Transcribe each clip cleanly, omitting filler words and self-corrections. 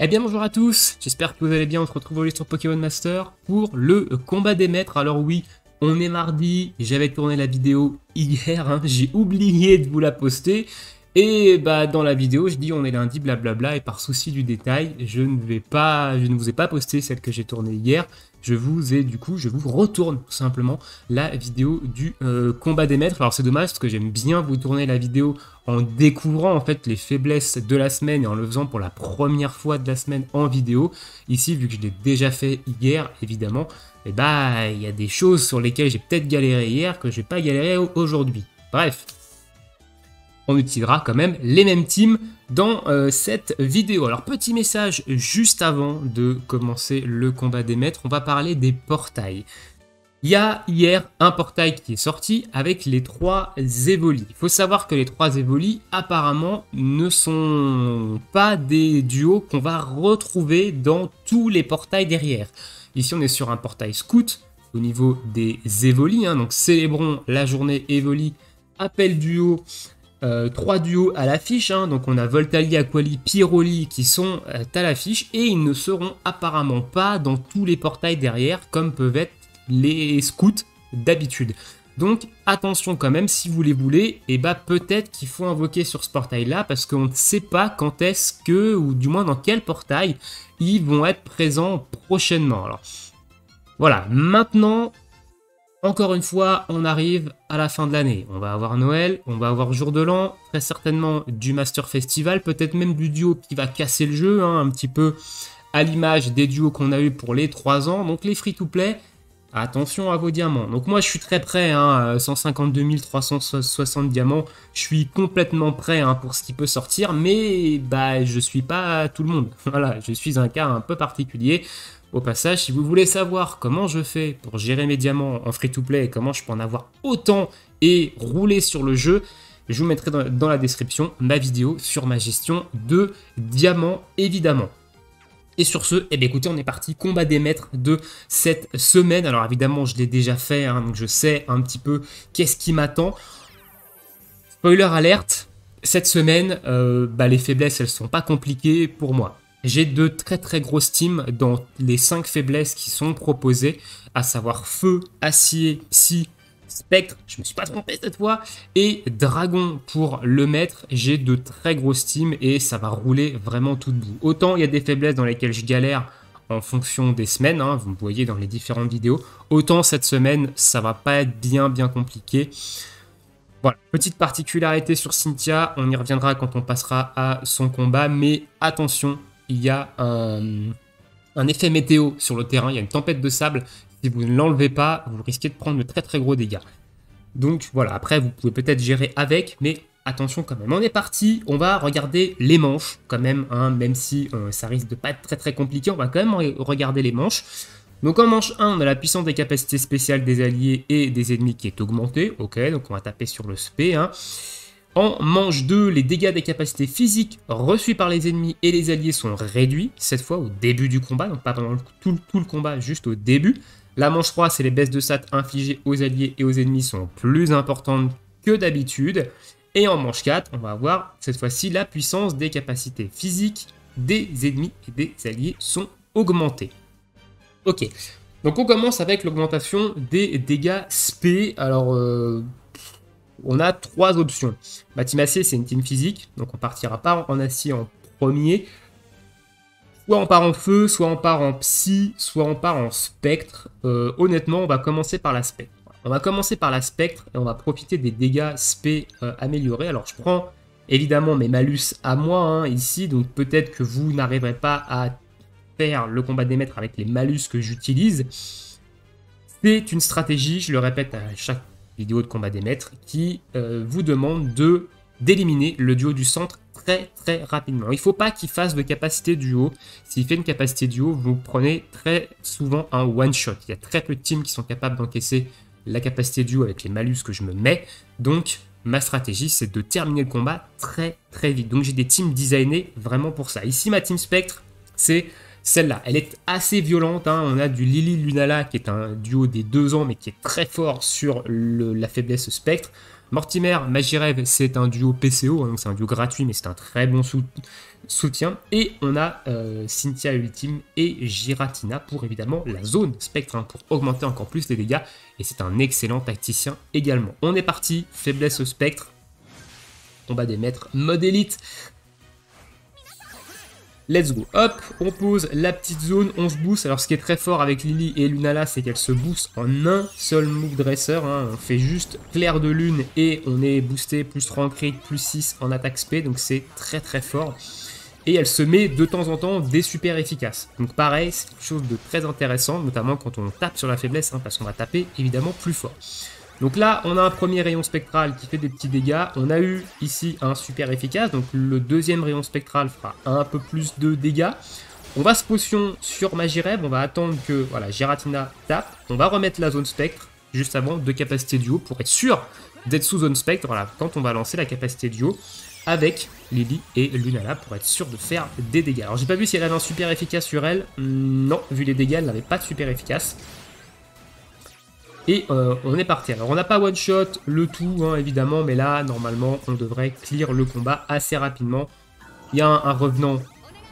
Eh bien bonjour à tous, j'espère que vous allez bien, on se retrouve aujourd'hui sur Pokémon Master pour le combat des maîtres. Alors oui, on est mardi, j'avais tourné la vidéo hier, j'ai oublié de vous la poster. Et bah dans la vidéo je dis on est lundi blablabla et par souci du détail je ne vous ai pas posté celle que j'ai tournée hier. Je vous retourne tout simplement la vidéo du combat des maîtres. Alors c'est dommage parce que j'aime bien vous tourner la vidéo en découvrant en fait les faiblesses de la semaine et en le faisant pour la première fois de la semaine en vidéo. Ici vu que je l'ai déjà fait hier évidemment, et bah il y a des choses sur lesquelles j'ai peut-être galéré hier que je vais pas galérer aujourd'hui. Bref. On utilisera quand même les mêmes teams dans cette vidéo. Alors petit message juste avant de commencer le combat des maîtres, on va parler des portails. Il y a hier un portail qui est sorti avec les 3 Evoli. Il faut savoir que les 3 Evoli apparemment ne sont pas des duos qu'on va retrouver dans tous les portails derrière. Ici on est sur un portail scout au niveau des Evoli, donc célébrons la journée Evoli, appel duo. 3 duos à l'affiche, donc on a Voltali, Aquali, Pyroli qui sont à l'affiche et ils ne seront apparemment pas dans tous les portails derrière comme peuvent être les scouts d'habitude. Donc attention quand même si vous les voulez, et bah peut-être qu'il faut invoquer sur ce portail là parce qu'on ne sait pas quand est-ce que, ou du moins dans quel portail ils vont être présents prochainement. Alors voilà, maintenant encore une fois, on arrive à la fin de l'année. On va avoir Noël, on va avoir Jour de l'An, très certainement du Master Festival, peut-être même du duo qui va casser le jeu, un petit peu à l'image des duos qu'on a eu pour les 3 ans. Donc les free-to-play, attention à vos diamants. Donc moi je suis très prêt, 152 360 diamants, je suis complètement prêt pour ce qui peut sortir, mais bah je suis pas tout le monde. Voilà, je suis un cas un peu particulier. Au passage, si vous voulez savoir comment je fais pour gérer mes diamants en free-to-play et comment je peux en avoir autant et rouler sur le jeu, je vous mettrai dans la description ma vidéo sur ma gestion de diamants, évidemment. Et sur ce, eh bien écoutez, on est parti, combat des maîtres de cette semaine. Alors évidemment, je l'ai déjà fait, donc je sais un petit peu qu'est-ce qui m'attend. Spoiler alerte, cette semaine, les faiblesses, elles sont pas compliquées pour moi. J'ai de très grosses teams dans les 5 faiblesses qui sont proposées, à savoir Feu, Acier, Psy, Spectre, je me suis pas trompé cette fois, et Dragon pour le maître. J'ai de très grosses teams et ça va rouler vraiment tout debout. Autant il y a des faiblesses dans lesquelles je galère en fonction des semaines, vous me voyez dans les différentes vidéos, autant cette semaine ça va pas être bien compliqué. Voilà, petite particularité sur Cynthia, on y reviendra quand on passera à son combat, mais attention, il y a un effet météo sur le terrain, il y a une tempête de sable. Si vous ne l'enlevez pas, vous risquez de prendre de très gros dégâts. Donc voilà, après vous pouvez peut-être gérer avec, mais attention quand même. On est parti, on va regarder les manches quand même, même si ça risque de pas être très compliqué, on va quand même regarder les manches. Donc en manche 1, on a la puissance des capacités spéciales des alliés et des ennemis qui est augmentée. Ok, donc on va taper sur le SP. En manche 2, les dégâts des capacités physiques reçus par les ennemis et les alliés sont réduits, cette fois au début du combat, donc pas pendant tout le combat, juste au début. La manche 3, c'est les baisses de stats infligées aux alliés et aux ennemis sont plus importantes que d'habitude. Et en manche 4, on va avoir cette fois-ci la puissance des capacités physiques des ennemis et des alliés sont augmentées. Ok, donc on commence avec l'augmentation des dégâts SP. Alors, on a 3 options. Ma team acier, c'est une team physique, donc on partira pas en acier en premier. Soit on part en feu, soit on part en psy, soit on part en spectre. Honnêtement, on va commencer par la spectre. On va commencer par la spectre et on va profiter des dégâts SP améliorés. Alors je prends évidemment mes malus à moi ici, donc peut-être que vous n'arriverez pas à faire le combat des maîtres avec les malus que j'utilise. C'est une stratégie, je le répète à chaque vidéo de combat des maîtres, qui vous demande d'éliminer le duo du centre très rapidement. Il ne faut pas qu'il fasse de capacité duo. S'il fait une capacité duo, vous prenez très souvent un one shot. Il y a très peu de teams qui sont capables d'encaisser la capacité duo avec les malus que je me mets. Donc ma stratégie, c'est de terminer le combat très vite. Donc j'ai des teams designés vraiment pour ça. Ici ma team Spectre, c'est celle-là. Elle est assez violente, on a du Lily Lunala qui est un duo des 2 ans mais qui est très fort sur la faiblesse Spectre. Mortimer, Magirève, c'est un duo PCO, hein, donc c'est un duo gratuit, mais c'est un très bon soutien. Et on a Cynthia Ultime et Giratina pour évidemment la zone spectre, hein, pour augmenter encore plus les dégâts. Et c'est un excellent tacticien également. On est parti, faiblesse au spectre. Combat des maîtres, mode élite. Let's go. Hop, on pose la petite zone, on se booste. Alors ce qui est très fort avec Lily et Lunala, c'est qu'elles se boostent en un seul move dresseur. Hein. On fait juste clair de lune et on est boosté plus 3 en crit, plus 6 en attaque spé. Donc c'est très très fort. Et elle se met de temps en temps des super efficaces. Donc pareil, c'est quelque chose de très intéressant, notamment quand on tape sur la faiblesse, hein, parce qu'on va taper évidemment plus fort. Donc là, on a un premier rayon spectral qui fait des petits dégâts. On a eu ici un super efficace. Donc le deuxième rayon spectral fera un peu plus de dégâts. On va se potion sur Magirève. On va attendre que voilà, Giratina tape. On va remettre la zone spectre juste avant de capacité duo pour être sûr d'être sous zone spectre. Voilà, quand on va lancer la capacité duo avec Lily et Lunala pour être sûr de faire des dégâts. Alors j'ai pas vu si elle avait un super efficace sur elle. Non, vu les dégâts, elle n'avait pas de super efficace. Et on est parti. Alors on n'a pas one shot le tout, hein, évidemment, mais là normalement on devrait clear le combat assez rapidement. Il y a un revenant qui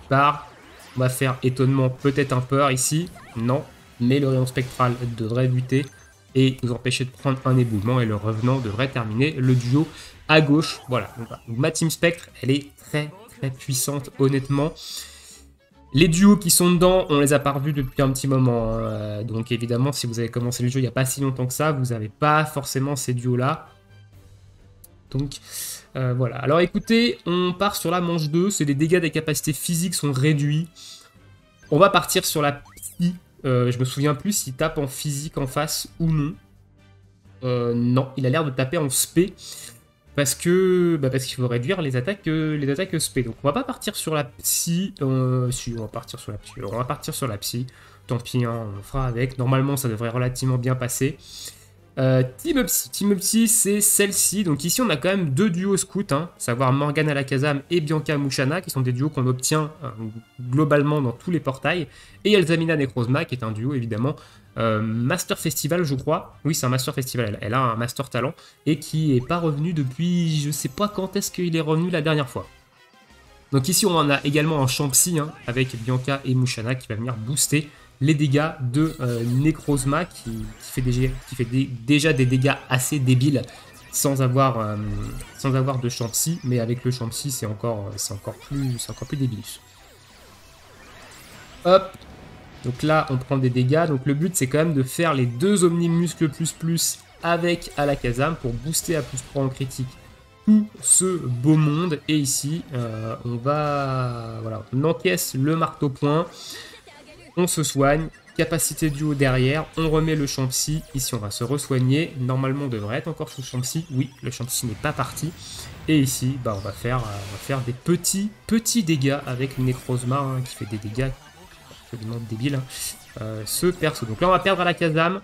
part. On va faire étonnement, peut-être un peur ici. Non, mais le rayon spectral devrait buter et nous empêcher de prendre un éboulement, et le revenant devrait terminer le duo à gauche. Voilà, donc ma team spectre, elle est très très puissante honnêtement. Les duos qui sont dedans, on les a pas revus depuis un petit moment. Hein. Donc évidemment, si vous avez commencé le jeu il n'y a pas si longtemps que ça, vous n'avez pas forcément ces duos-là. Donc voilà. Alors écoutez, on part sur la manche 2. C'est les dégâts des capacités physiques sont réduits. On va partir sur la psy. Je me souviens plus s'il tape en physique en face ou non. Non, il a l'air de taper en spé. Parce qu'il faut réduire les attaques spé. Donc on va pas partir sur la psy. Si, on va partir sur la psy. Alors, on va partir sur la psy. Tant pis, hein, on fera avec. Normalement, ça devrait relativement bien passer. Team Psy. Team Psy, c'est celle-ci. Donc ici, on a quand même deux duos scouts, hein, savoir Morgane Alakazam et Bianca Mushanna, qui sont des duos qu'on obtient globalement dans tous les portails. Et Elzamina Necrozma, qui est un duo évidemment Master Festival, je crois. Oui, c'est un Master Festival. Elle a un Master Talent et qui est pas revenu depuis, je sais pas quand est-ce qu'il est revenu la dernière fois. Donc ici, on en a également un champ Psy, hein, avec Bianca et Mushanna qui va venir booster les dégâts de Necrozma qui fait déjà des dégâts assez débiles sans avoir de champ Psy, mais avec le champ Psy c'est encore plus débile. Hop, donc là on prend des dégâts, donc le but c'est quand même de faire les deux Omnimuscle plus avec Alakazam pour booster à plus 3 en critique tout ce beau monde. Et ici on encaisse le marteau-point. On se soigne, capacité duo derrière, on remet le champ Psy, ici on va se re-soigner, normalement on devrait être encore sous champ Psy, oui, le champ Psy n'est pas parti, et ici on va faire des petits dégâts avec Necrozma, hein, qui fait des dégâts absolument débiles, hein, ce perso. Donc là on va perdre Alakazam,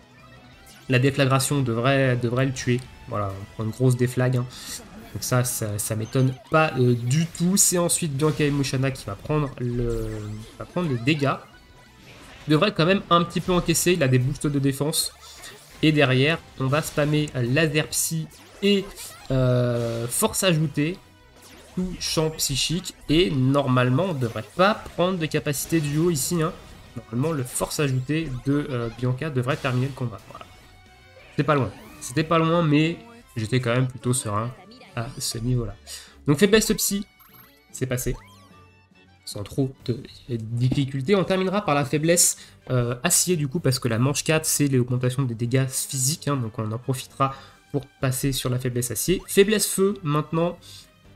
la déflagration devrait le tuer, voilà, on prend une grosse déflag, hein. Donc ça m'étonne pas du tout. C'est ensuite Bianca et Mushanna qui va prendre les dégâts. Il devrait quand même un petit peu encaisser, il a des boosts de défense. Et derrière, on va spammer laser psy et force ajoutée, tout champ psychique. Et normalement, on ne devrait pas prendre de capacité duo ici. Hein. Normalement, le force ajoutée de Bianca devrait terminer le combat. Voilà. C'était pas loin, mais j'étais quand même plutôt serein à ce niveau-là. Donc faiblesse psy, c'est passé. Sans trop de difficultés. On terminera par la faiblesse acier du coup, parce que la manche 4 c'est l'augmentation des dégâts physiques, hein, donc on en profitera pour passer sur la faiblesse acier. Faiblesse feu maintenant.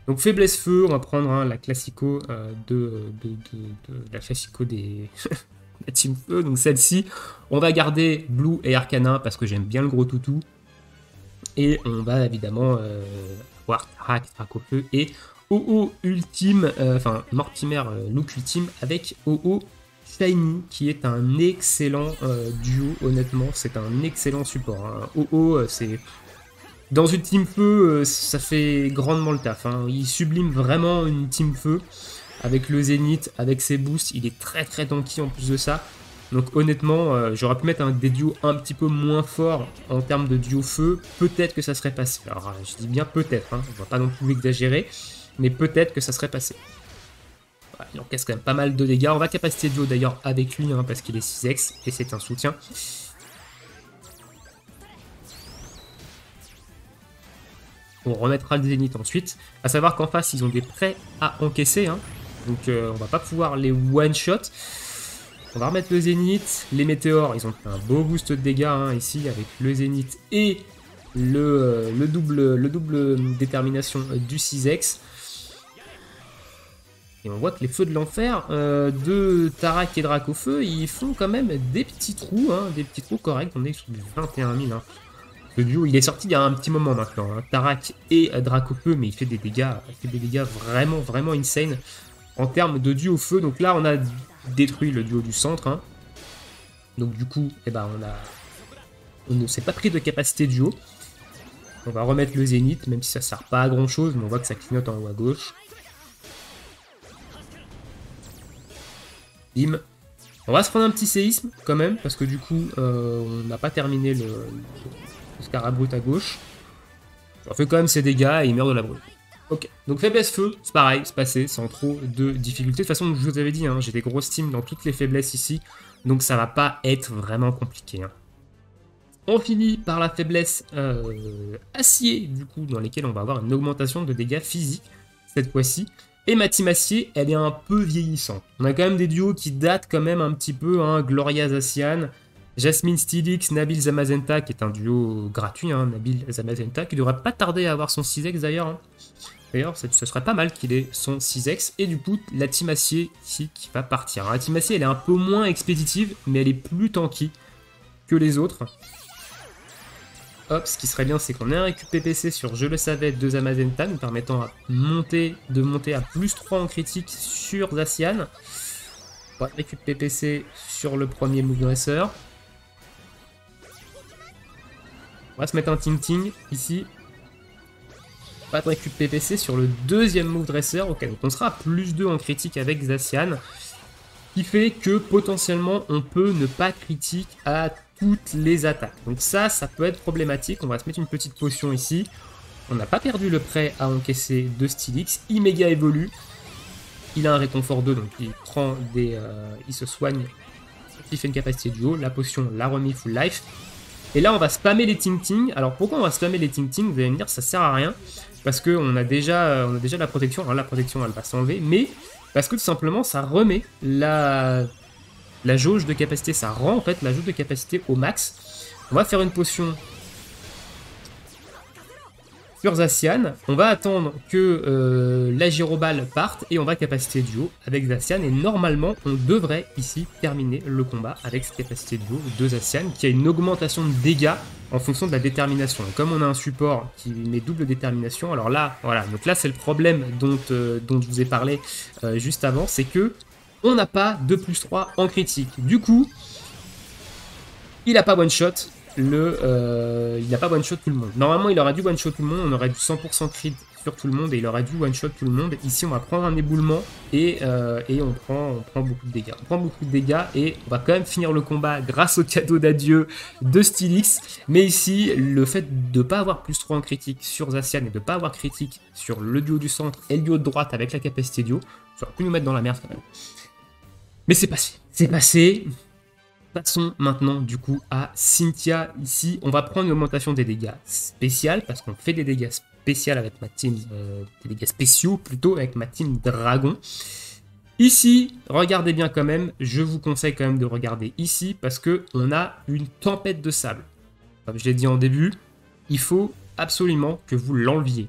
Donc faiblesse feu, on va prendre la classico la classico des la team feu, donc celle-ci. On va garder Blue et Arcana parce que j'aime bien le gros toutou. Et on va évidemment avoir Tarak, Feu et OO Ultime, Mortimer Look Ultime avec OO Shiny, qui est un excellent duo, honnêtement, c'est un excellent support. Hein. OO, c'est... Dans une team feu, ça fait grandement le taf. Hein. Il sublime vraiment une team feu, avec le Zénith, avec ses boosts, il est très très tanky en plus de ça. Donc honnêtement, j'aurais pu mettre des duos un petit peu moins forts en termes de duo feu. Peut-être que ça serait passé. Alors je dis bien peut-être, hein, on va pas non plus exagérer, mais peut-être que ça serait passé. Voilà, il encaisse quand même pas mal de dégâts. On va capacité duo d'ailleurs avec lui, hein, parce qu'il est 6x et c'est un soutien. On remettra le zénith ensuite. À savoir qu'en face, ils ont des prêts à encaisser, hein. Donc on va pas pouvoir les one-shot. On va remettre le zénith. Les météores, ils ont fait un beau boost de dégâts, hein, ici, avec le zénith et le double détermination du 6x. Et on voit que les feux de l'enfer de Tarak et Dracofeu, ils font quand même des petits trous, hein, des petits trous corrects. On est sur du 21 000. Hein. Le duo, il est sorti il y a un petit moment maintenant, hein, Tarak et Dracofeu, mais il fait des dégâts vraiment, vraiment insane en termes de duo feu. Donc là, on a détruit le duo du centre. Hein. Donc du coup, eh ben, on ne s'est pas pris de capacité duo. On va remettre le zénith, même si ça sert pas à grand chose, mais on voit que ça clignote en haut à gauche. Bim. On va se prendre un petit séisme quand même, parce que du coup, on n'a pas terminé le Scarabrute à gauche. On fait quand même ses dégâts et il meurt de la brûle. Ok, donc faiblesse feu, c'est pareil, c'est passé sans trop de difficultés. De toute façon, je vous avais dit, hein, j'ai des grosses teams dans toutes les faiblesses ici, donc ça va pas être vraiment compliqué. Hein. On finit par la faiblesse acier, du coup, dans lesquelles on va avoir une augmentation de dégâts physiques cette fois-ci. Et ma team acier, elle est un peu vieillissante. On a quand même des duos qui datent quand même un petit peu, hein, Gloria Zacian, Jasmine Stylix, Nabil Zamazenta, qui est un duo gratuit, hein, Nabil Zamazenta, qui devrait pas tarder à avoir son 6x d'ailleurs. Hein. D'ailleurs, ce serait pas mal qu'il ait son 6x. Et du coup, la team acier ici qui va partir. Alors, la team acier, elle est un peu moins expéditive, mais elle est plus tanky que les autres. Hop, ce qui serait bien, c'est qu'on ait un récup PPC sur Je le savais de Zamazenta, nous permettant de monter à plus 3 en critique sur Zacian. On va récup PPC sur le premier Move Dresser. On va se mettre un Ting Ting ici. Pas de récup PPC sur le deuxième Move Dresser. Ok, donc on sera à plus 2 en critique avec Zacian. Qui fait que potentiellement on peut ne pas critique à toutes les attaques. Donc ça peut être problématique. On va se mettre une petite potion ici. On n'a pas perdu le prêt à encaisser de Stylix. Il méga évolue. Il a un réconfort 2, donc il prend il se soigne. Il fait une capacité duo. La potion l'a remis full life. Et là on va spammer les Ting Ting. Alors pourquoi on va spammer les Ting Ting? Vous allez me dire ça sert à rien. Parce qu'on a déjà la protection. Alors la protection elle va s'enlever. Mais parce que tout simplement ça remet la jauge de capacité. Ça rend en fait la jauge de capacité au max. On va faire une potion sur Zacian. On va attendre que la gyroballe parte. Et on va capacité duo avec Zacian. Et normalement on devrait ici terminer le combat avec cette capacité duo de Zacian. Qui a une augmentation de dégâts en fonction de la détermination. Et comme on a un support qui met double détermination, alors là, voilà, donc là c'est le problème dont je vous ai parlé juste avant, c'est que on n'a pas de plus 3 en critique. Du coup, il n'a pas one shot il n'a pas one shot tout le monde. Normalement, il aurait dû one shot tout le monde, on aurait dû 100% crit sur tout le monde et il aurait dû one shot tout le monde. Ici, on va prendre un éboulement et on prend beaucoup de dégâts. On prend beaucoup de dégâts et on va quand même finir le combat grâce au cadeau d'adieu de Stylix. Mais ici, le fait de ne pas avoir plus 3 en critique sur Zacian et de ne pas avoir critique sur le duo du centre et le duo de droite avec la capacité duo, ça aurait pu nous mettre dans la merde quand même. Mais c'est passé. C'est passé. Passons maintenant du coup à Cynthia. Ici, on va prendre une augmentation des dégâts spéciales parce qu'on fait des dégâts spéciaux avec ma team, des dégâts spéciaux plutôt avec ma team Dragon. Ici, regardez bien quand même, je vous conseille quand même de regarder ici parce que on a une tempête de sable. Comme je l'ai dit en début, il faut absolument que vous l'enleviez.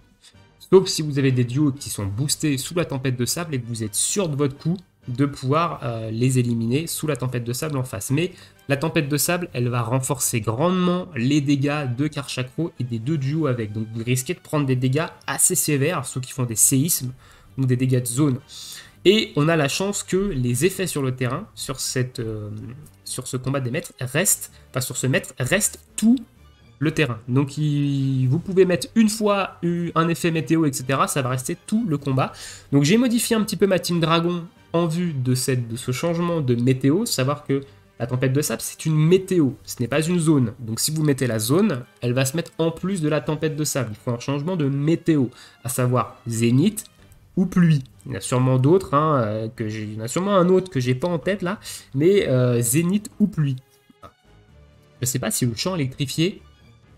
Sauf si vous avez des duos qui sont boostés sous la tempête de sable et que vous êtes sûr de votre coup de pouvoir les éliminer sous la tempête de sable en face. Mais la tempête de sable, elle va renforcer grandement les dégâts de Karchakro et des deux duos avec. Donc vous risquez de prendre des dégâts assez sévères, ceux qui font des séismes ou des dégâts de zone. Et on a la chance que les effets sur le terrain, sur ce combat des maîtres, sur ce maître, reste tout le terrain. Donc vous pouvez mettre une fois un effet météo, etc. Ça va rester tout le combat. Donc j'ai modifié un petit peu ma team Dragon en vue de ce changement de météo, savoir que La tempête de sable, c'est une météo, ce n'est pas une zone. Donc si vous mettez la zone, elle va se mettre en plus de la tempête de sable. Il faut un changement de météo, à savoir zénith ou pluie. Il y en a sûrement d'autres, hein, il y en a sûrement un autre que j'ai pas en tête là, mais zénith ou pluie. Je sais pas si le champ électrifié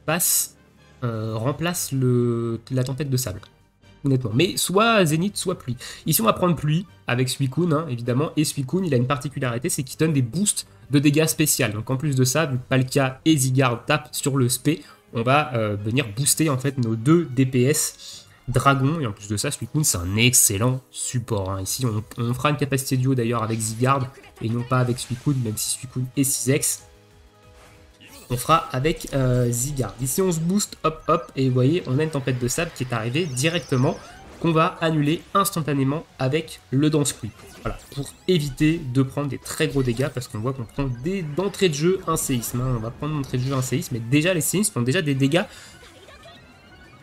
remplace la tempête de sable. Honnêtement. Mais soit zénith, soit pluie. Ici, on va prendre pluie avec Suicune, hein, évidemment. Et Suicune, il a une particularité, c'est qu'il donne des boosts de dégâts spéciaux. Donc en plus de ça, vu que Palkia et Zygarde tapent sur le spé, on va venir booster en fait nos 2 DPS dragon. Et en plus de ça, Suicune, c'est un excellent support. Hein. Ici, on fera une capacité duo d'ailleurs avec Zygarde et non pas avec Suicune, même si Suicune est 6x. On fera avec Zygarde. Ici, on se booste, hop, hop, et vous voyez, on a une tempête de sable qui est arrivée directement, qu'on va annuler instantanément avec le Dance Creep. Voilà, pour éviter de prendre des très gros dégâts, parce qu'on voit qu'on prend d'entrée de jeu un séisme. Hein. On va prendre d'entrée de jeu un séisme, mais déjà, les séismes font déjà des dégâts.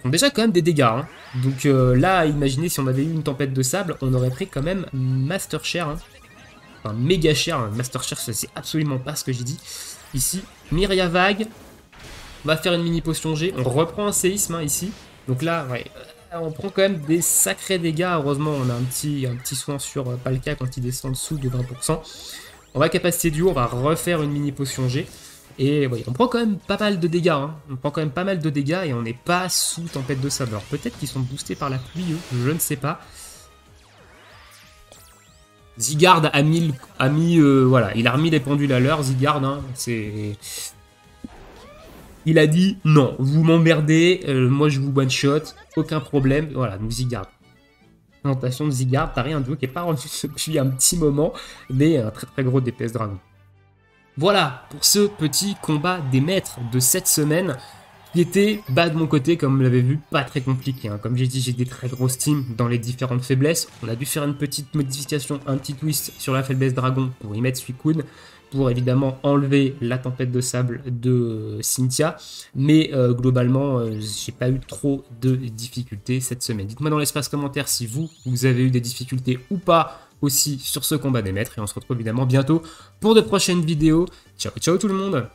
Font déjà quand même des dégâts. Hein. Donc là, imaginez si on avait eu une tempête de sable, on aurait pris quand même Master Cher. Hein. Enfin, méga cher. Hein. Master Cher, c'est absolument pas ce que j'ai dit. Ici, Myria Vague, on va faire une mini potion G, on reprend un séisme hein, ici, donc là, ouais, on prend quand même des sacrés dégâts, heureusement on a un petit soin sur Palkia quand il descend en dessous de 20%, on va capacité duo, on va refaire une mini potion G, et ouais, on prend quand même pas mal de dégâts, hein. On prend quand même pas mal de dégâts et on n'est pas sous tempête de sable, alors peut-être qu'ils sont boostés par la pluie, je ne sais pas. Zygarde voilà, il a remis les pendules à l'heure, Zygarde, hein, c'est... Il a dit, non, vous m'emmerdez, moi je vous one-shot, aucun problème, voilà, donc Zygarde. Présentation de Zygarde, t'as rien de qui est pas rendu depuis un petit moment, mais un très très gros DPS dragon. Voilà, pour ce petit combat des maîtres de cette semaine, qui était, de mon côté, comme vous l'avez vu, pas très compliqué. Hein. Comme j'ai dit, j'ai des très grosses teams dans les différentes faiblesses. On a dû faire une petite modification, un petit twist sur la faiblesse dragon pour y mettre Suicune, pour évidemment enlever la tempête de sable de Cynthia. Mais globalement, j'ai pas eu trop de difficultés cette semaine. Dites-moi dans l'espace commentaire si vous avez eu des difficultés ou pas aussi sur ce combat des maîtres. Et on se retrouve évidemment bientôt pour de prochaines vidéos. Ciao, ciao tout le monde!